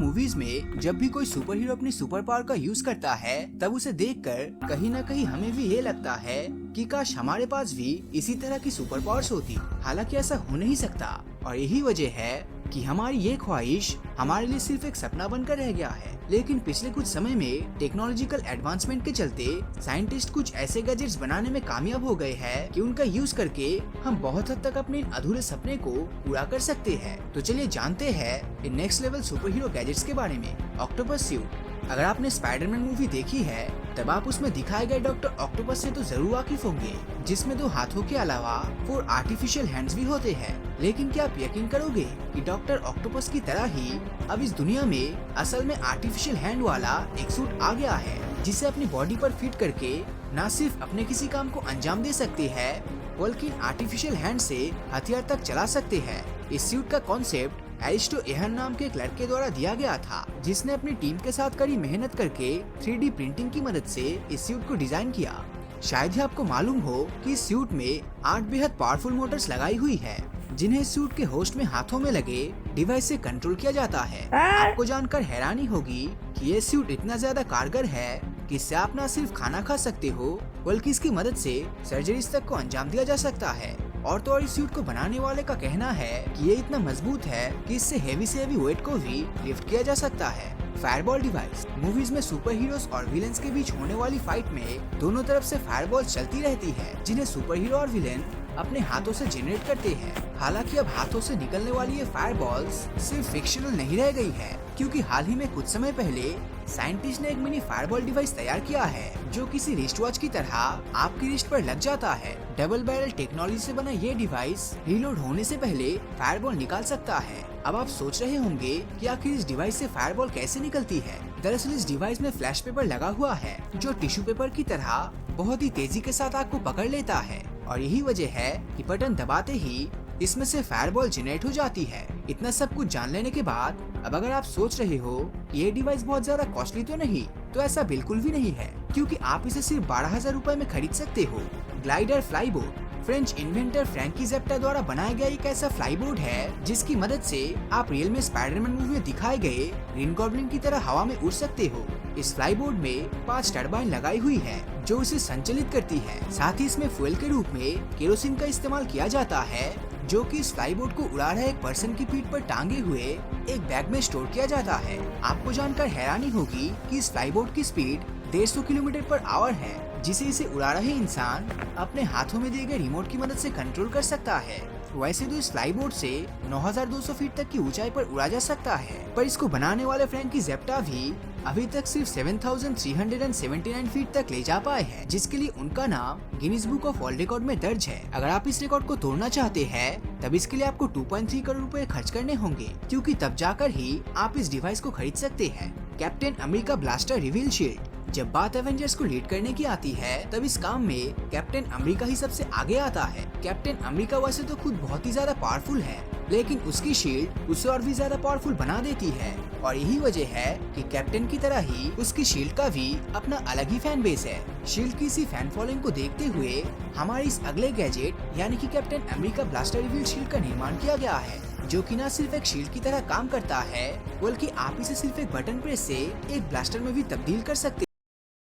Movies में जब भी कोई सुपर हीरो अपनी सुपर पावर का यूज करता है तब उसे देखकर कहीं न कहीं हमें भी ये लगता है कि काश हमारे पास भी इसी तरह की सुपर पावर्स होती। हालांकि ऐसा हो नहीं सकता और यही वजह है कि हमारी ये ख्वाहिश हमारे लिए सिर्फ एक सपना बनकर रह गया है। लेकिन पिछले कुछ समय में टेक्नोलॉजिकल एडवांसमेंट के चलते साइंटिस्ट कुछ ऐसे गैजेट्स बनाने में कामयाब हो गए हैं कि उनका यूज करके हम बहुत हद तक अपने अधूरे सपने को पूरा कर सकते हैं। तो चलिए जानते हैं in next level super hero gadgets के बारे में। Octopus suit. अगर आपने स्पाइडरमैन मूवी देखी है तब आप उसमें दिखाए गए डॉक्टर ऑक्टोपस से तो जरूर वाकिफ होंगे, जिसमें 2 हाथों के अलावा 4 आर्टिफिशियल हैंड्स भी होते हैं। लेकिन क्या आप यकीन करोगे कि डॉक्टर ऑक्टोपस की तरह ही अब इस दुनिया में असल में आर्टिफिशियल हैंड वाला एक सूट आ गया है, जिसे अपनी बॉडी पर फिट करके न सिर्फ अपने किसी काम को अंजाम दे सकते हैं बल्कि आर्टिफिशियल हैंड से हथियार तक चला सकते हैं। इस सूट का कॉन्सेप्ट एरिस्टो एहन नाम के एक लड़के द्वारा दिया गया था, जिसने अपनी टीम के साथ कड़ी मेहनत करके 3D प्रिंटिंग की मदद से इस सूट को डिजाइन किया। शायद ही आपको मालूम हो कि इस सूट में 8 बेहद पावरफुल मोटर्स लगाई हुई है, जिन्हें इस सूट के होस्ट में हाथों में लगे डिवाइस से कंट्रोल किया जाता है। आपको जानकर हैरानी होगी कि ये सूट इतना ज्यादा कारगर है कि इससे आप न सिर्फ खाना खा सकते हो बल्कि इसकी मदद से सर्जरीज तक को अंजाम दिया जा सकता है। और तो और इस सूट को बनाने वाले का कहना है कि ये इतना मजबूत है कि इससे हेवी से हेवी वेट को भी लिफ्ट किया जा सकता है। Fireball device. मूवीज में सुपर हीरोज और विलेंस के बीच होने वाली फाइट में दोनों तरफ से फायरबॉल चलती रहती है, जिन्हें सुपर हीरो और विलेन अपने हाथों से जनरेट करते हैं। हालांकि अब हाथों से निकलने वाली ये फायरबॉल्स सिर्फ फिक्शनल नहीं रह गई है, क्योंकि हाल ही में कुछ समय पहले साइंटिस्ट ने एक मिनी फायरबॉल डिवाइस तैयार किया है जो किसी रिस्ट वॉच की तरह आपकी रिस्ट पर लग जाता है। डबल बैरल टेक्नोलॉजी से बना ये डिवाइस रीलोड होने से पहले फायरबॉल निकाल सकता है। अब आप सोच रहे होंगे कि आखिर इस डिवाइस से फायरबॉल कैसे निकलती है। दरअसल इस डिवाइस में फ्लैश पेपर लगा हुआ है जो टिश्यू पेपर की तरह बहुत ही तेजी के साथ आग को पकड़ लेता है, और यही वजह है कि बटन दबाते ही इसमें से फायरबॉल जनरेट हो जाती है। इतना सब कुछ जान लेने के बाद अब अगर आप सोच रहे हो कि ये डिवाइस बहुत ज्यादा कॉस्टली तो नहीं, तो ऐसा बिल्कुल भी नहीं है, क्योंकि आप इसे सिर्फ 12,000 रूपए में खरीद सकते हो। ग्लाइडर फ्लाईबोर्ड। फ्रेंच इन्वेंटर फ्रैंकी ज़ेप्टा द्वारा बनाया गया एक ऐसा फ्लाईबोर्ड है जिसकी मदद से आप रियल में स्पाइडरमैन मूवी में दिखाए गए ग्रीन गॉब्लिन की तरह हवा में उड़ सकते हो। इस फ्लाईबोर्ड में 5 टरबाइन लगाई हुई है जो इसे संचालित करती है। साथ ही इसमें फ्यूल के रूप में केरोसिन का इस्तेमाल किया जाता है, जो कि इस फ्लाईबोर्ड को उड़ा रहे एक पर्सन की पीठ पर टांगे हुए एक बैग में स्टोर किया जाता है। आपको जानकर हैरानी होगी कि इस फ्लाईबोर्ड की स्पीड 150 किलोमीटर पर आवर है, जिसे इसे उड़ा रहे इंसान अपने हाथों में दिए गए रिमोट की मदद से कंट्रोल कर सकता है। वैसे तो इस फ्लाईबोर्ड से 9,200 फीट तक की ऊंचाई पर उड़ा जा सकता है, पर इसको बनाने वाले फ्रैंकी ज़ेप्टा भी अभी तक सिर्फ 7,379 फीट तक ले जा पाए हैं, जिसके लिए उनका नाम Guinness book of world record में दर्ज है। अगर आप इस रिकॉर्ड को तोड़ना चाहते हैं तब इसके लिए आपको 2.3 करोड़ रुपए खर्च करने होंगे, क्योंकि तब जाकर ही आप इस डिवाइस को खरीद सकते हैं। Captain America blaster reveal shield. जब बात एवेंजर्स को लीड करने की आती है तब इस काम में कैप्टन अमेरिका ही सबसे आगे आता है। कैप्टन अमेरिका वैसे तो खुद बहुत ही ज्यादा पावरफुल है, लेकिन उसकी शील्ड उसे और भी ज्यादा पावरफुल बना देती है, और यही वजह है कि कैप्टन की तरह ही उसकी शील्ड का भी अपना अलग ही फैन बेस है। शील्ड की इसी फैन फॉलोइंग को देखते हुए हमारे इस अगले गैजेट यानी कि captain America blaster reveal shield का निर्माण किया गया है, जो कि न सिर्फ एक शील्ड की तरह काम करता है बल्कि आप इसे सिर्फ एक बटन प्रेस से एक ब्लास्टर में भी तब्दील कर सकते